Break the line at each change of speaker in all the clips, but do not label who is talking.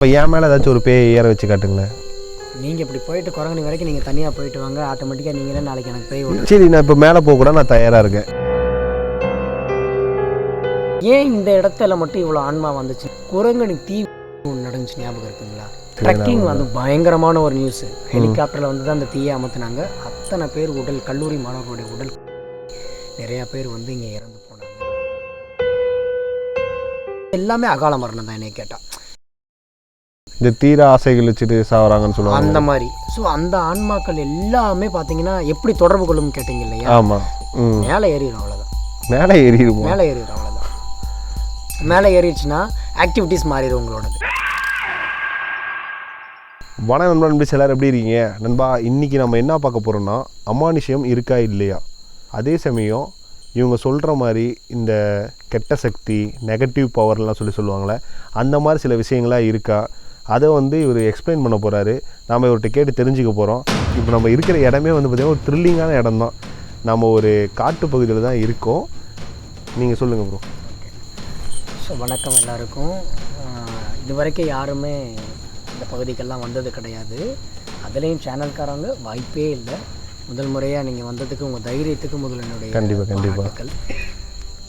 இப்போ என் மேலே ஏதாச்சும் ஒரு பேய் ஏற வச்சு காட்டுங்களேன்.
நீங்கள் இப்படி போயிட்டு குரங்கணி வரைக்கும் நீங்கள் தனியாக போயிட்டு வாங்க, ஆட்டோமேட்டிக்காக நீங்களே நாளைக்கு எனக்கு பேய் ஓடும்.
சரி, நான் இப்போ மேலே போக கூட நான் தயாராக இருக்கேன்.
ஏன் இந்த இடத்துல மட்டும் இவ்வளோ ஆன்மா வந்துச்சு? குரங்கணி தீ நடந்துச்சு, ஞாபகம் இருக்குங்களா? ட்ரக்கிங் வந்து பயங்கரமான ஒரு நியூஸ். ஹெலிகாப்டரில் வந்து தான் அந்த தீயை அமர்த்தினாங்க. அத்தனை பேர் உடல், கல்லூரி மாணவர்களுடைய உடல், நிறையா பேர் வந்து இங்கே இறந்து போனாங்க. எல்லாமே அகால மரணம் தான் என்னை கேட்டால்.
இந்த தீர ஆசைகள் வச்சுட்டு சாவறாங்கன்னு சொல்லுவாங்க
அந்த மாதிரி. ஸோ அந்த ஆன்மாக்கள் எல்லாமே பார்த்தீங்கன்னா எப்படி தொடர்பு கொள்ளும் கேட்டீங்க இல்லையா?
ஆமாம்.
மேலே ஏறிடும், அவ்வளோதான்.
மேலே ஏறிடுவோம்.
மேலே ஏறிடும், அவ்வளோதான். மேலே ஏறிடுச்சுன்னா ஆக்டிவிட்டீஸ் மாறிடும் உங்களோடது.
வணக்கம் நண்பா, நண்பி எல்லாரும் எப்படி இருக்கீங்க நண்பா? இன்றைக்கி நம்ம என்ன பார்க்க போகிறோம்னா, அமானுஷ்யம் இருக்கா இல்லையா, அதே சமயம் இவங்க சொல்கிற மாதிரி இந்த கெட்ட சக்தி, நெகட்டிவ் பவர்லாம் சொல்லுவாங்களே, அந்த மாதிரி சில விஷயங்களாக இருக்கா, அதை வந்து இவர் எக்ஸ்பிளைன் பண்ண போகிறாரு. நாம் இவர்கிட்ட கேட்டு தெரிஞ்சுக்க போகிறோம். இப்போ நம்ம இருக்கிற இடமே வந்து பார்த்திங்கன்னா ஒரு த்ரில்லிங்கான இடம் தான். நம்ம ஒரு காட்டு பகுதியில் தான் இருக்கோம். நீங்கள் சொல்லுங்கள் ப்ரோ.
ஸோ வணக்கம் எல்லாருக்கும். இது வரைக்கும் யாருமே இந்த பகுதிக்கெல்லாம் வந்தது கிடையாது. அதுலேயும் சேனல்காரங்க வாய்ப்பே இல்லை. முதல் முறையாக நீங்கள் வந்ததுக்கு உங்கள் தைரியத்துக்கு முதல்ல என்னுடைய
கண்டிப்பாக.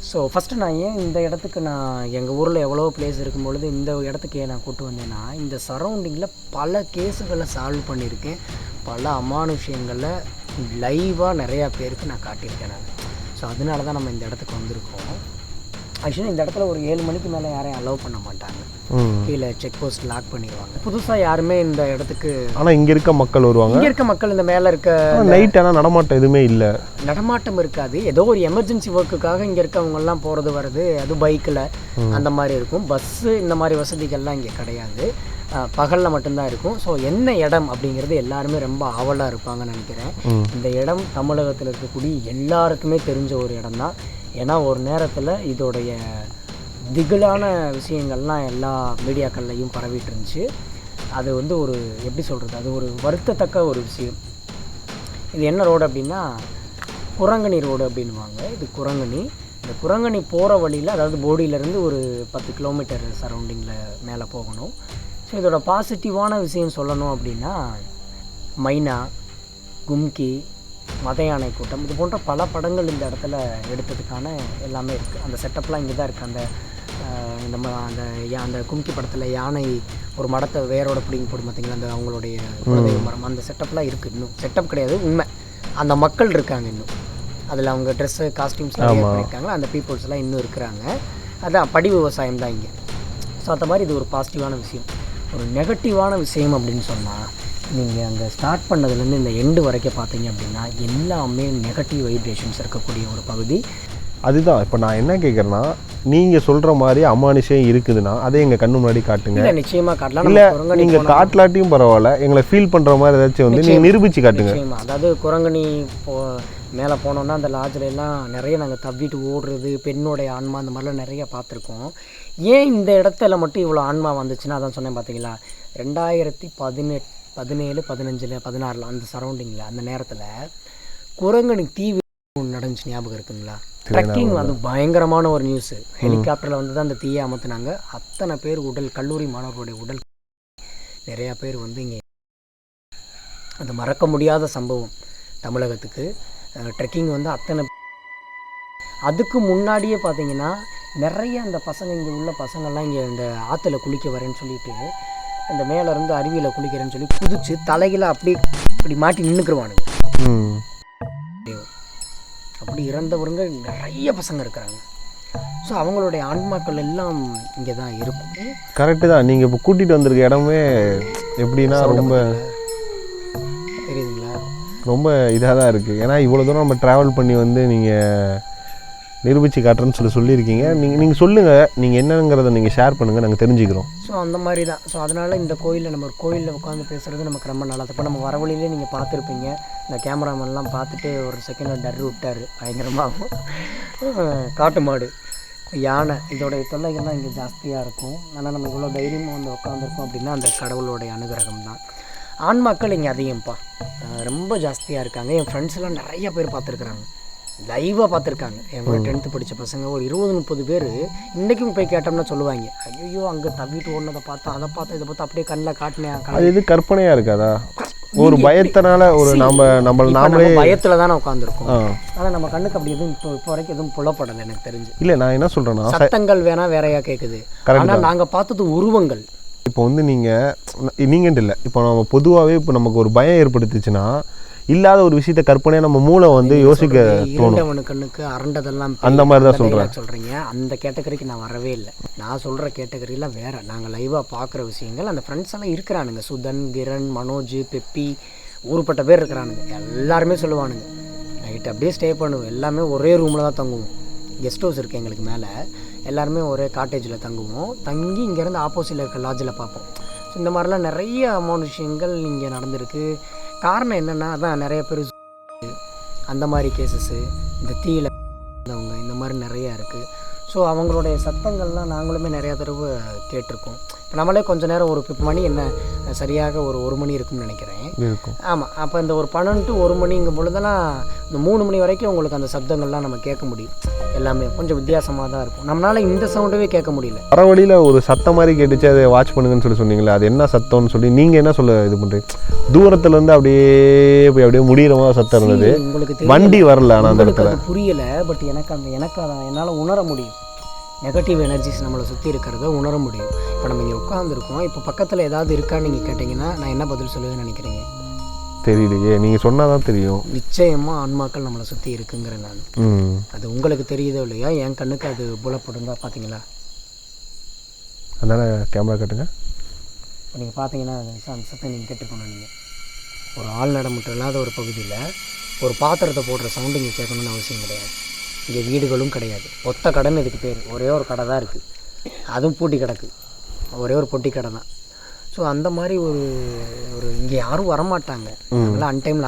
ஸோ ஃபஸ்ட்டு நான் ஏன் இந்த இடத்துக்கு, நான் எங்கள் ஊரில் எவ்வளோ பிளேஸ் இருக்கும்பொழுது இந்த இடத்துக்கு ஏன் நான் கூப்பிட்டு வந்தேன்னா, இந்த சரௌண்டிங்கில் பல கேஸுகளை சால்வ் பண்ணியிருக்கேன். பல அமானுஷ்யங்களில் லைவாக நிறையா பேருக்கு நான் காட்டியிருக்கேன் நான். ஸோ அதனால தான் நம்ம இந்த இடத்துக்கு வந்திருக்கோம். ஆக்சுவலி இந்த இடத்துல ஒரு 7 மணிக்கு மேலே யாரையும் அலோவ் பண்ண மாட்டாங்க. கீழே செக் போஸ்ட் லாக் பண்ணிடுவாங்க. புதுசாக யாருமே இந்த இடத்துக்கு,
ஆனால் இங்கே இருக்க மக்கள் வருவாங்க.
இங்கே இருக்க மக்கள் இந்த மேலே இருக்க
நைட் ஆனால் நடமாட்டம் எதுவுமே இல்லை,
நடமாட்டம் இருக்காது. ஏதோ ஒரு எமர்ஜென்சி ஒர்க்குக்காக இங்கே இருக்கவங்கெல்லாம் போகிறது வருது, அது பைக்கில் அந்த மாதிரி இருக்கும். பஸ்ஸு இந்த மாதிரி வசதிகள்லாம் இங்கே கிடையாது. பகலில் மட்டும்தான் இருக்கும். ஸோ என்ன இடம் அப்படிங்கிறது எல்லாருமே ரொம்ப ஆவலாக இருப்பாங்கன்னு நினைக்கிறேன். இந்த இடம் தமிழகத்தில் இருக்கக்கூடிய எல்லாருக்குமே தெரிஞ்ச ஒரு இடம் தான். ஏன்னா ஒரு நேரத்தில் இதோடைய திகிலான விஷயங்கள்லாம் எல்லா மீடியாக்கள்லையும் பரவிட்டு இருந்துச்சு. அது வந்து ஒரு எப்படி சொல்கிறது, அது ஒரு வருத்தத்தக்க ஒரு விஷயம். இது என்ன ரோடு அப்படின்னா குரங்கணி ரோடு அப்படின்வாங்க. இது குரங்கணி. இந்த குரங்கணி போகிற வழியில், அதாவது போடியிலேருந்து ஒரு 10 கிலோமீட்டர் சரௌண்டிங்கில் மேலே போகணும். ஸோ இதோட பாசிட்டிவான விஷயம் சொல்லணும் அப்படின்னா, மைனா, கும்கி, மத யானை கூட்டம், இது போன்ற பல படங்கள் இந்த இடத்துல எடுத்ததுக்கான எல்லாமே இருக்குது. அந்த செட்டப்லாம் இங்கே தான் இருக்குது. அந்த கும்கி படத்தில் யானை ஒரு மடத்தை வேரோட பிடிங்கி போடும் பார்த்தீங்களா, அந்த அவங்களுடைய குலதெய்வ மரம், அந்த செட்டப்லாம் இருக்குது. இன்னும் செட்டப் கிடையாது, உண்மை. அந்த மக்கள் இருக்காங்க இன்னும். அதில் அவங்க ட்ரெஸ்ஸு, காஸ்டியூம்ஸ்லாம் பண்ணியிருக்காங்களா, அந்த பீப்புள்ஸ்லாம் இன்னும் இருக்கிறாங்க. அதான் படி விவசாயம் தான் இங்கே. ஸோ அந்த மாதிரி இது ஒரு பாசிட்டிவான விஷயம். ஒரு நெகட்டிவான விஷயம் அப்படின்னு சொன்னால், நீங்கள் அங்கே ஸ்டார்ட் பண்ணதுலேருந்து இந்த எண்டு வரைக்கும் பார்த்தீங்க அப்படின்னா எல்லாமே நெகட்டிவ் வைப்ரேஷன்ஸ் இருக்கக்கூடிய ஒரு பகுதி.
அதுதான் இப்போ நான் என்ன கேட்குறேன்னா, நீங்கள் சொல்கிற மாதிரி அமானுஷம் இருக்குதுன்னா அதை எங்கள் கண்ணு முன்னாடி காட்டுங்க.
இல்லை, நிச்சயமாக காட்டலாம்.
இல்லை, நீங்கள் காட்டலாட்டியும் பரவாயில்ல, எங்களை ஃபீல் பண்ணுற மாதிரி ஏதாச்சும் வந்து நீங்கள் நிரூபித்து காட்டுங்க.
நிச்சயமாக. அதாவது குரங்கணி மேலே போனோன்னா அந்த லாட்ஜில் எல்லாம் நிறைய நாங்கள் தவிட்டு ஓடுறது, பெண்ணோடைய ஆன்மா, அந்த மாதிரிலாம் நிறைய பார்த்துருக்கோம். ஏன் இந்த இடத்துல மட்டும் இவ்வளோ ஆன்மா வந்துச்சுன்னா, அதான் சொன்னேன் பார்த்தீங்களா, 2017, 15, 16 அந்த சரௌண்டிங்கில், அந்த நேரத்தில் குரங்கணி தீ நடந்துச்சு, ஞாபகம் இருக்குங்களா? ட்ரக்கிங் வந்து பயங்கரமான ஒரு நியூஸ். ஹெலிகாப்டரில் வந்து தான் அந்த தீயை அமர்த்தினாங்க. அத்தனை பேர் உடல், கல்லூரி மாணவர்களுடைய உடல், நிறையா பேர் வந்து இங்கே. அது மறக்க முடியாத சம்பவம் தமிழகத்துக்கு. ட்ரெக்கிங் வந்து அத்தனை. அதுக்கு முன்னாடியே பார்த்தீங்கன்னா நிறைய அந்த பசங்க, இங்கே உள்ள பசங்கள்லாம் இங்கே இந்த ஆற்றுல குளிக்க வரேன்னு சொல்லிட்டு, இந்த மேலேருந்து அருவியில் குளிக்கிறேன்னு சொல்லி குதிச்சு தலையில் அப்படி மாட்டி நின்றுக்குருவானுங்க. அப்படி இறந்தவருங்க நிறைய பசங்க இருக்கிறாங்க. ஸோ அவங்களுடைய ஆன்மாக்கள் எல்லாம் இங்கே தான் இருக்கும்.
கரெக்டு தான். நீங்கள் இப்போ கூட்டிகிட்டு வந்திருக்க இடமே எப்படின்னா ரொம்ப
தெரியுதுங்களா,
ரொம்ப இதாக தான் இருக்குது. ஏன்னா இவ்வளோ தூரம் நம்ம ட்ராவல் பண்ணி வந்து நீங்கள் நிரூபித்து காட்டுறேன்னு சொல்லியிருக்கீங்க. நீங்கள் சொல்லுங்கள், நீங்கள் என்னங்கிறத நீங்கள் ஷேர் பண்ணுங்கள், நாங்கள் தெரிஞ்சுக்கிறோம்.
ஸோ அந்த மாதிரி தான். ஸோ அதனால் இந்த கோயிலில், நம்ம ஒரு கோயிலில் உட்காந்து பேசுகிறது நமக்கு ரொம்ப நல்லா. இப்போ நம்ம வர வழியிலே நீங்கள் பார்த்துருப்பீங்க, இந்த கேமராமேன்லாம் பார்த்துட்டு ஒரு செகண்ட் டர் விட்டார் பயங்கரமாகும். காட்டு மாடு, யானை, இதோடைய தொல்லைகள்லாம் இங்கே ஜாஸ்தியாக இருக்கும். ஆனால் நம்ம இவ்வளோ தைரியமாக வந்து உட்காந்துருக்கோம் அப்படின்னா அந்த கடவுளுடைய அனுகிரகம் தான். ஆண்மக்கள் இங்கே அதிகம்ப்பா, ரொம்ப ஜாஸ்தியாக இருக்காங்க. என் ஃப்ரெண்ட்ஸ் எல்லாம் நிறைய பேர் பார்த்துருக்குறாங்க. லைவாக பார்த்துருக்காங்க. எங்களோட 10th படித்த பசங்க ஒரு 20-30 பேர் இன்றைக்கும் போய் கேட்டோம்னா சொல்லுவாங்க, ஐயோ அங்கே தவிட்டு ஓடுனதை பார்த்தா அதை பார்த்தா இதை பார்த்தா அப்படியே கண்ணில் காட்டினேன்.
அது இது கற்பனையாக இருக்காதா? ஒரு பயத்தினால ஒரு நாமளே
பயத்தில் தானே உட்காந்துருக்கோம். ஆனால் நம்ம கண்ணுக்கு அப்படி எதுவும் இப்போ வரைக்கும் எதுவும் புலப்படலை எனக்கு தெரிஞ்சு.
இல்லை, நான் என்ன சொல்கிறேன்னா,
சத்தங்கள் வேணா வேறையாக கேட்குது. ஆனால் நாங்கள் பார்த்தது உருவங்கள்.
இப்போ வந்து நீங்கன்ட்டு இல்லை, இப்போ நம்ம பொதுவாகவே இப்போ நமக்கு ஒரு பயம் ஏற்படுத்துச்சுன்னா இல்லாத ஒரு விஷயத்த கற்பனையாக நம்ம மூளை வந்து யோசிக்க தோணும்.
கண்ணுக்கு அரண்டதெல்லாம்
அந்த மாதிரி தான்
சொல்கிறீங்க. அந்த கேட்டகரிக்கு நான் வரவே இல்லை. நான் சொல்கிற கேட்டகரியெலாம் வேறு. நாங்கள் லைவாக பார்க்குற விஷயங்கள். அந்த ஃப்ரெண்ட்ஸ் எல்லாம் இருக்கிறானுங்க, சுதன், கிரண், மனோஜ், பெப்பி, ஊருப்பட்ட பேர் இருக்கிறானுங்க. எல்லாருமே சொல்லுவானுங்க நைட்டு அப்படியே ஸ்டே பண்ணுவோம். எல்லாமே ஒரே ரூமில் தான் தங்குவோம். கெஸ்ட் ஹவுஸ் இருக்குது எங்களுக்கு மேலே. எல்லாருமே ஒரே காட்டேஜில் தங்குவோம். தங்கி இங்கேருந்து ஆப்போசிட்டில் இருக்க லாட்ஜில் பார்ப்போம். ஸோ இந்த மாதிரிலாம் நிறைய அமௌண்ட் விஷயங்கள் இங்கே நடந்திருக்கு. காரணம் என்னென்னா, அதான் நிறைய பேர் அந்த மாதிரி கேசஸ்ஸு, இந்த தீயில இருந்தவங்க, இந்த மாதிரி நிறையா இருக்குது. ஸோ அவங்களுடைய சத்தங்கள்லாம் நாங்களுமே நிறையா தடவை கேட்டிருக்கோம். இப்போ நம்மளே கொஞ்சம் நேரம் ஒரு மணி என்ன சரியாக ஒரு 1 மணி இருக்கும்னு நினைக்கிறேன். ஆமாம். அப்போ இந்த ஒரு 12 to 1 மணிங்கும் பொழுதெல்லாம் இந்த 3 மணி வரைக்கும் உங்களுக்கு அந்த சப்தங்கள்லாம் நம்ம கேட்க முடியும். எல்லாமே கொஞ்சம் வித்தியாசமாக தான் இருக்கும். நம்மளால் இந்த சவுண்டவே கேட்க முடியல.
வர வழியில் ஒரு சத்தம் மாதிரி கேட்டுச்சு, அதை வாட்ச் பண்ணுங்கன்னு சொன்னீங்களே, அது என்ன சத்தம்னு சொல்லி நீங்கள் என்ன சொல்ல இது பண்ணுறீங்க? தூரத்துலேருந்து அப்படியே போய் அப்படியே முடிகிற மாதிரி சத்தம் இருந்தது. உங்களுக்கு வண்டி வரல, ஆனால் அந்த இடத்துல
புரியலை. பட் எனக்கு அதை என்னால் உணர முடியும். நெகட்டிவ் எனர்ஜிஸ் நம்மளை சுற்றி இருக்கிறத உணர முடியும். இப்போ நம்ம இங்கே உட்காந்துருக்கோம். இப்போ பக்கத்தில் ஏதாவது இருக்கான்னு நீங்கள் கேட்டிங்கன்னா நான் என்ன பதில் சொல்லுவேன்னு நினைக்கிறீங்க?
தெரியலையே, நீங்கள் சொன்னால் தான் தெரியும்.
நிச்சயமாக ஆன்மாக்கள் நம்மளை சுற்றி இருக்குங்கிறேன் நான். அது உங்களுக்கு தெரியுதோ இல்லையா? என் கண்ணுக்கு அது புலப்படும் தான். பார்த்தீங்களா?
அதனால் கேமரா கட்டுங்க.
இப்போ நீங்கள் பார்த்தீங்கன்னா அந்த சத்தம் நீங்கள் கேட்டுக்கணும். நீங்கள் ஒரு ஆள் நடமுட்டம் இல்லாத ஒரு பகுதியில் ஒரு பாத்திரத்தை போடுற சவுண்டு இங்கே கேட்கணுன்னு அவசியம் கிடையாது. இங்கே வீடுகளும் கிடையாது. ஒத்த கடைன்னு இதுக்கு பேர். ஒரே ஒரு கடை தான் இருக்குது, அதுவும் பூட்டி கிடக்கு. ஒரே ஒரு பொட்டி கடை தான். ஸோ அந்த மாதிரி ஒரு இங்கே யாரும் வரமாட்டாங்க. அதெல்லாம் அன்டைமில்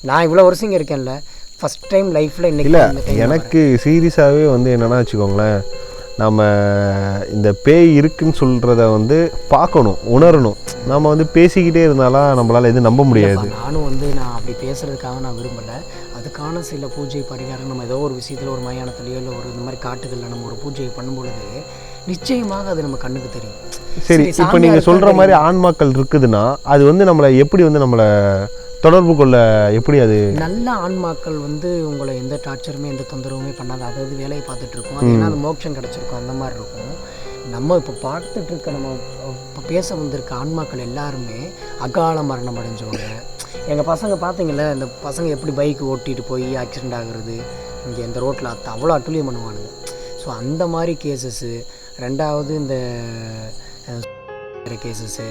நான் இவ்வளோ வருஷம் இங்கே இருக்கேன்ல, ஃபஸ்ட் டைம் லைஃப்பில் இன்றைக்கி
இல்லை. எனக்கு சீரியஸாகவே வந்து என்னென்னா வச்சுக்கோங்களேன், நம்ம இந்த பேய் இருக்குன்னு சொல்கிறத வந்து பார்க்கணும், உணரணும். நம்ம வந்து பேசிக்கிட்டே இருந்தாலும் நம்மளால் எதுவும் நம்ப முடியாது.
நானும் வந்து நான் அப்படி பேசுகிறதுக்காக நான் விரும்பலை. அதுக்கான சில பூஜை பரிகாரம் நம்ம ஏதோ ஒரு விஷயத்தில் ஒரு மயானத்துலையோ இல்லை ஒரு இந்த மாதிரி காட்டுகளில் நம்ம ஒரு பூஜையை பண்ணும்பொழுது நிச்சயமாக அது நம்ம கண்ணுக்கு தெரியும்.
சரி, இப்போ நீங்கள் சொல்கிற மாதிரி ஆன்மாக்கள் இருக்குதுன்னா அது வந்து நம்மளை எப்படி வந்து நம்மளை தொடர்பு கொள்ள எப்படி? அது
நல்ல ஆன்மாக்கள் வந்து உங்களை எந்த டார்ச்சருமே எந்த தொந்தரவுமே பண்ணாது. அதாவது வேலையை பார்த்துட்டு இருக்கோம். அது ஏன்னா அது மோட்சம் கிடச்சிருக்கும், அந்த மாதிரி இருக்கும். நம்ம இப்போ பார்த்துட்டு இருக்க நம்ம இப்போ பேச வந்திருக்க ஆன்மாக்கள் எல்லாருமே அகால மரணம் அடைஞ்சவங்க. எங்கள் பசங்க பார்த்தீங்களா, இந்த பசங்க எப்படி பைக் ஓட்டிகிட்டு போய் ஆக்சிடெண்ட் ஆகுறது, இங்கே இந்த ரோட்டில் அவ்வளோ அட்டுழியம் பண்ணுவானுங்க. ஸோ அந்த மாதிரி கேசஸ்ஸு. ரெண்டாவது இந்த கேசஸ்ஸு.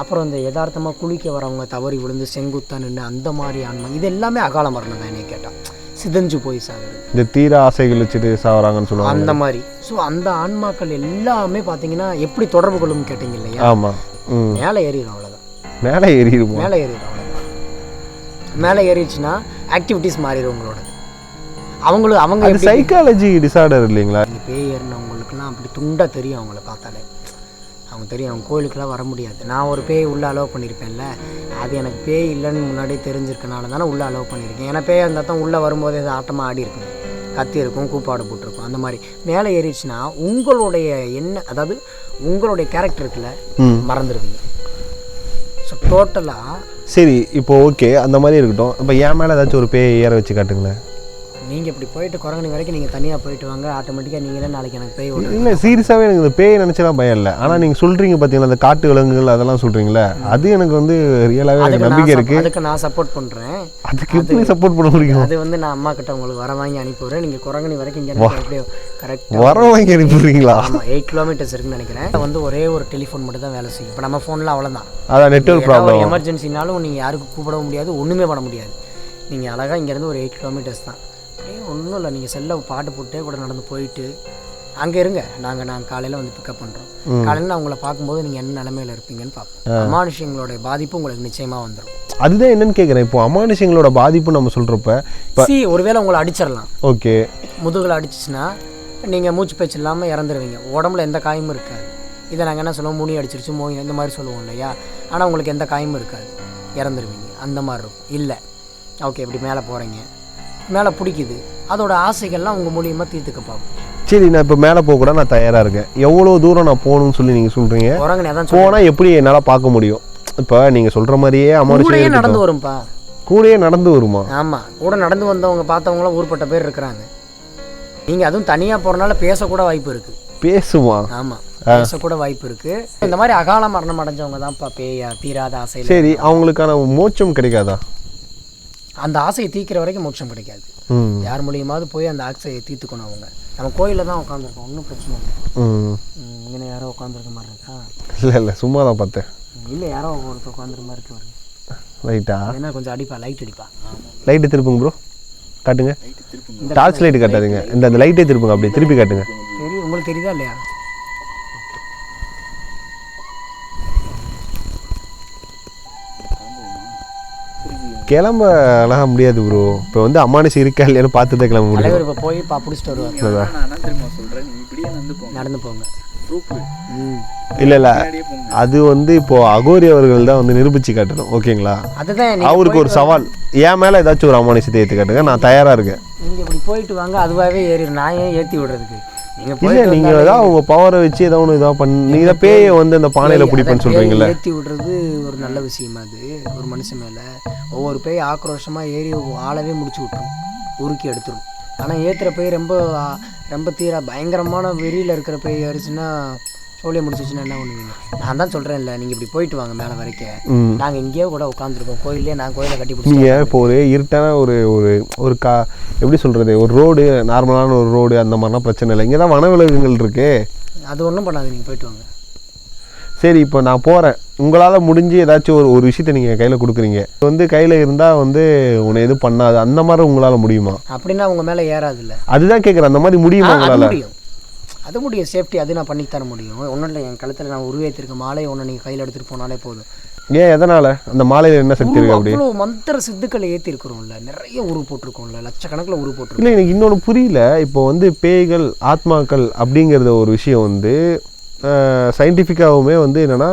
அப்புறம் இந்த யதார்த்தமாக குளிக்க வரவங்க தவறி விழுந்து செங்குத்தா நின்று அந்த மாதிரி ஆன்மா, இது எல்லாமே அகால மரணம் தான். என்னை கேட்டால் சிதஞ்சு போய் சாகுறது,
இந்த தீர ஆசைகள் வச்சுட்டு சாகுறாங்கன்னு சொல்லுவாங்க,
அந்த மாதிரி. ஸோ அந்த ஆன்மாக்கள் எல்லாமே பார்த்தீங்கன்னா எப்படி தொடர்பு கொள்ளும் கேட்டிங்க இல்லையா?
ஆமாம்.
மேலே ஏறிடும், அவ்வளோதான்.
மேலே ஏறிடும்,
மேலே ஏறிடும், அவ்வளோதான். மேலே ஏறிடுச்சுன்னா ஆக்டிவிட்டீஸ் மாறிடும் உங்களோட. அவங்க
சைக்காலஜி டிசார்டர் இல்லைங்களா?
பேய் ஏறினவங்களுக்குலாம் அப்படி துண்டாக தெரியும். அவங்கள பார்த்தாலே அவங்க தெரியும். அவங்க கோயிலுக்கெல்லாம் வர முடியாது. நான் ஒரு பேய் உள்ளே அலோவ் பண்ணியிருப்பேன்ல, அது எனக்கு பேய் இல்லைன்னு முன்னாடியே தெரிஞ்சிருக்கனால தானே உள்ளே அலோவ் பண்ணியிருக்கேன். ஏன்னா பேய் இருந்தால் தான் உள்ளே வரும்போது அது ஆட்டமாக ஆடி இருக்கும், கத்தி இருக்கும், கூப்பாடு போட்டிருக்கும். அந்த மாதிரி மேலே ஏறிடுச்சுன்னா உங்களுடைய அதாவது உங்களுடைய கேரக்டருக்குள்ள மறந்துடுவீங்க. ஸோ டோட்டலாக
சரி. இப்போ ஓகே, அந்த மாதிரி இருக்கட்டும். இப்போ என் மேலே ஏதாச்சும் ஒரு பேய் ஏற வச்சு காட்டுங்களேன்.
நீங்கள் இப்படி போயிட்டு குரங்கணி வரைக்கும் நீங்கள் தனியாக போயிட்டு வாங்க, ஆட்டோமேட்டிக்காக நீங்களே நாளைக்கு எனக்கு பேய் ஓடும்.
இல்லை, சீரியஸாகவே எனக்கு இந்த பேய் நினச்சலாம் பயம் இல்லை. ஆனால் நீங்கள் சொல்கிறீங்க பார்த்தீங்களா, அந்த காட்டு விலங்குகள் அதெல்லாம் சொல்கிறீங்களே, அது எனக்கு வந்து ரியலாகவே எனக்கு நம்பிக்கை இருக்குது.
அதுக்கு நான் சப்போர்ட் பண்ணுறேன்.
அதுக்கு எப்படி சப்போர்ட் பண்ண முடியும்?
அது வந்து நான் அம்மா கிட்ட உங்களுக்கு வர வாங்கி அனுப்பிவிடுறேன். நீங்கள் குரங்கணி வரைக்கும் இங்கே எப்படியோ கரெக்டாக
வர வாங்கி அனுப்பிடுறீங்களா?
ஆமாம், 8 கிலோமீட்டர்ஸ் இருக்குன்னு நினைக்கிறேன். வந்து ஒரே ஒரு டெலிஃபோன் மட்டும் தான் வேலை செய்யும். இப்போ நம்ம ஃபோனில் அவ்வளோதான்.
அதான் நெட்வொர்க் ப்ராப்ளம்.
எமர்ஜென்சினாலும் நீங்கள் யாருக்கும் கூப்பிடவும் முடியாது, ஒன்றுமே பண்ண முடியாது. நீங்கள் அழகாக இங்கேருந்து ஒரு 8 கிலோமீட்டர்ஸ் தான். ஒன்றும் இல்லை, நீங்கள் செல்ல பாட்டு போட்டே கூட நடந்து போயிட்டு அங்கே இருங்க. நாங்கள் காலையில் வந்து பிக்கப் பண்ணுறோம். காலையில் நான் உங்களை பார்க்கும்போது நீங்கள் என்ன நிலைமையில் இருப்பீங்கன்னு பார்ப்போம். அமானுஷங்களோட பாதிப்பு உங்களுக்கு நிச்சயமாக வந்துடும்.
அதுதான் என்னன்னு கேட்குறேன். இப்போ அமானுஷங்களோட பாதிப்பு நம்ம சொல்கிறப்ப
ஒருவேளை உங்களை அடிச்சிடலாம்.
ஓகே,
முதுகில் அடிச்சிச்சுன்னா நீங்கள் மூச்சு பேச்சு இல்லாமல் இறந்துருவீங்க. உடம்புல எந்த காயமும் இருக்காது. இதை நாங்கள் என்ன சொல்லுவோம், முனி அடிச்சிருச்சு, மோய் இந்த மாதிரி சொல்லுவோம் இல்லையா? ஆனால் உங்களுக்கு எந்த காயமும் இருக்காது, இறந்துருவீங்க. அந்த மாதிரி இருக்கும். இல்லை, ஓகே, இப்படி மேலே போகிறீங்க, மேலே பிடிக்குது, அதோட ஆசைகள்லாம் உங்கள் மூலியமாக தீர்த்துக்க பார்க்கும்.
சரி, நான் இப்போ மேலே போக கூட நான் தயாராக இருக்கேன். எவ்வளோ தூரம் நான் போகணும்னு சொல்லி நீங்கள் சொல்கிறீங்க?
குரங்குனே தான்
போனால் எப்படி என்னால் பார்க்க முடியும்? இப்போ நீங்கள் சொல்கிற மாதிரியே
கூடயே நடந்து வரும்பா.
கூடயே நடந்து வருமா?
ஆமாம், கூட நடந்து வந்தவங்க பார்த்தவங்களாம் ஊர்பட்ட பேர் இருக்கிறாங்க. நீங்கள் அதுவும் தனியாக போகிறனால பேசக்கூட வாய்ப்பு இருக்குது.
பேசுமா?
ஆமாம், பேசக்கூட வாய்ப்பு இருக்குது. இந்த மாதிரி அகால மரணம் அடைஞ்சவங்க தான்ப்பா பேயா தீராத ஆசை.
சரி, அவங்களுக்கான மோட்சம் கிடைக்காதா?
அந்த ஆசையை தீர்க்கிற வரைக்கும் மோட்சம் கிடைக்காது. யார் மூலியமாவது போய் அந்த ஆசையை தீர்த்துக்கணும். அவங்க நம்ம கோயிலில் தான் உட்காந்துருக்கோம், ஒன்றும் பிரச்சனை இல்லை. இங்கே யாரோ உட்காந்துருக்க மாதிரி இருக்கா?
இல்லை சும்மா தான் பார்த்தேன்.
இல்லை, யாரோ ஒருத்தர் உட்காந்துருக்க மாதிரி இருக்கு.
ரைட்டா?
என்ன கொஞ்சம் அடிப்பா, லைட் அடிப்பா.
லைட்டு திருப்புங்க ப்ரோ, காட்டுங்க. டார்ச் லைட்டு காட்டாதீங்க, இந்த லைட்டே திருப்புங்க, அப்படியே திருப்பி காட்டுங்க.
தெரியும், உங்களுக்கு தெரியுதா இல்லையா?
கிளம்பலாம் முடியாது ப்ரோ. இப்போ வந்து அமானுஷி இருக்கா இல்லையான்னு பார்த்து தான் கிளம்ப முடியும்.
இப்போ போய் பிடிச்சிட்டு வருவாங்க. நடந்து போங்க.
இல்லை அது வந்து இப்போ அகோரி அவர்கள் தான் வந்து நிரூபிச்சு காட்டணும். ஓகேங்களா?
அதுதான்
அவருக்கு ஒரு சவால். என் மேலே ஏதாச்சும் ஒரு அமானுஷத்தை ஏற்றி காட்டுங்க, நான் தயாராக இருக்கேன்.
நீங்கள் இப்படி போயிட்டு வாங்க, அதுவாகவே ஏறிடும். நான் ஏன் ஏற்றி விடுறதுக்கு?
இல்லை, நீங்கள் ஏதாவது உங்கள் பவரை வச்சு ஏதாவது ஒன்று இதாக பண்ணி நீங்கள் பேயை வந்து அந்த பானையில் பிடிப்பேன்னு சொல்கிறீங்களே.
ஏற்றி விடுறது ஒரு நல்ல விஷயமா? அது ஒரு மனுஷன் மேலே ஒவ்வொரு பேய் ஆக்ரோஷமாக ஏறி ஆளவே முடிச்சு விட்டுரும், உருக்கி எடுத்துரும். ஆனால் ஏற்றுற பேய் ரொம்ப ரொம்ப பயங்கரமான வெறியில் இருக்கிற பேய் ஏறிச்சுன்னா சோழியை முடிச்சிச்சுன்னா என்ன பண்ணுவீங்க? நான் தான் சொல்கிறேன் இல்லை, நீங்கள் இப்படி போயிட்டு வாங்க மேலே வரைக்கும். நாங்கள் இங்கேயே கூட உட்காந்துருக்கோம் கோயிலே. நான் கோயிலை கட்டி பிடிச்சி
நீங்கள் இப்போ ஒரு இருட்டான ஒரு ஒரு ஒரு எப்படி சொல்கிறது, ஒரு ரோடு, நார்மலான ஒரு ரோடு, அந்த மாதிரிலாம் பிரச்சனை இல்லை. இங்கே தான் வனவிலங்குகள் இருக்குது.
அது ஒன்றும் பண்ணாது, நீங்கள் போயிட்டு வாங்க.
சரி, இப்போ நான் போகிறேன். உங்களால் முடிஞ்சு ஏதாச்சும் ஒரு விஷயத்தை நீங்கள் கையில் கொடுக்குறீங்க, வந்து கையில் இருந்தால் வந்து உன்னை எதுவும் பண்ணாது, அந்த மாதிரி உங்களால் முடியுமா?
அப்படின்னா உங்கள் மேலே ஏறாது இல்லை.
அதுதான் கேட்குறேன், அந்த மாதிரி முடியுமா உங்களால்?
முடியும், அது முடியும். சேஃப்டி அது நான் பண்ணி தர முடியும். ஒன்றும் இல்லை, என் கழுத்தில் நான் உருவேற்றிருக்க மாலை ஒன்று நீங்கள் கையில் எடுத்துகிட்டு போனாலே போதும்.
ஏன், எதனால்? அந்த மாலையில் என்ன சக்தி இருக்குது? அப்படி
அவ்வளோ மந்திர சித்துக்களை ஏற்றிருக்கிறோம்ல, நிறைய உரு போட்டிருக்கோம்ல, லட்சக்கணக்கில் உரு போட்டிருக்கோம்.
இல்லை, எனக்கு இன்னொன்று புரியல. இப்போ வந்து பேய்கள் ஆத்மாக்கள் அப்படிங்கிறத ஒரு விஷயம் வந்து சயின்டிஃபிக்காகவுமே வந்து என்னென்னா,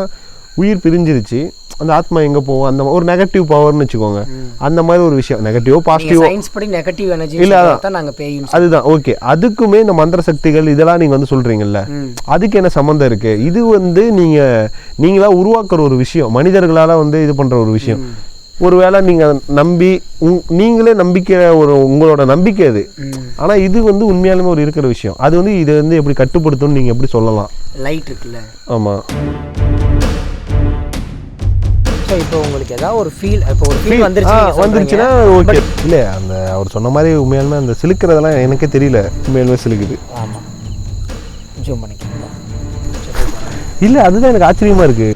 உயிர் பிரிஞ்சிருச்சு, அந்த ஆத்மா எங்கே போகும், அந்த ஒரு நெகட்டிவ் பவர்னு வச்சுக்கோங்க. அந்த மாதிரி ஒரு விஷயம், நெகட்டிவோ பாசிட்டிவோ,
சயின்ஸ் படி நெகட்டிவ் எனர்ஜி
இல்லை
தான் நாங்கள் பேயும்.
அதுதான் ஓகே. அதுக்குமே இந்த மந்திர சக்திகள் இதெல்லாம் நீங்கள் வந்து சொல்கிறீங்கல்ல, அதுக்கு என்ன சம்மந்தம் இருக்குது? இது வந்து நீங்களா உருவாக்குற ஒரு விஷயம், மனிதர்களால் வந்து இது பண்ணுற ஒரு விஷயம். ஒருவேளை நீங்கள் நம்பி நீங்களே நம்பிக்கிற ஒரு உங்களோட நம்பிக்கை அது. ஆனால் இது வந்து உண்மையாலுமே ஒரு இருக்கிற விஷயம். அது வந்து இதை வந்து எப்படி கட்டுப்படுத்தும்னு நீங்கள் எப்படி சொல்லலாம்?
லைட் இருக்குல்ல.
ஆமாம்.
ஸோ இப்போ உங்களுக்கு ஏதாவது ஒரு ஃபீல், இப்போ ஒரு ஃபீல் வந்துருச்சுன்னா
ஓகே. இல்லை, அந்த அவர் சொன்ன மாதிரி உண்மையாலுமே அந்த சிலுக்கிறதெல்லாம் எனக்கே தெரியல, உண்மையாலுமே சிலுக்குது.
ஆமாம், ஜூம் பண்ணிக்கலாம்.
இல்லை, அதுதான் எனக்கு ஆச்சரியமாக இருக்குது.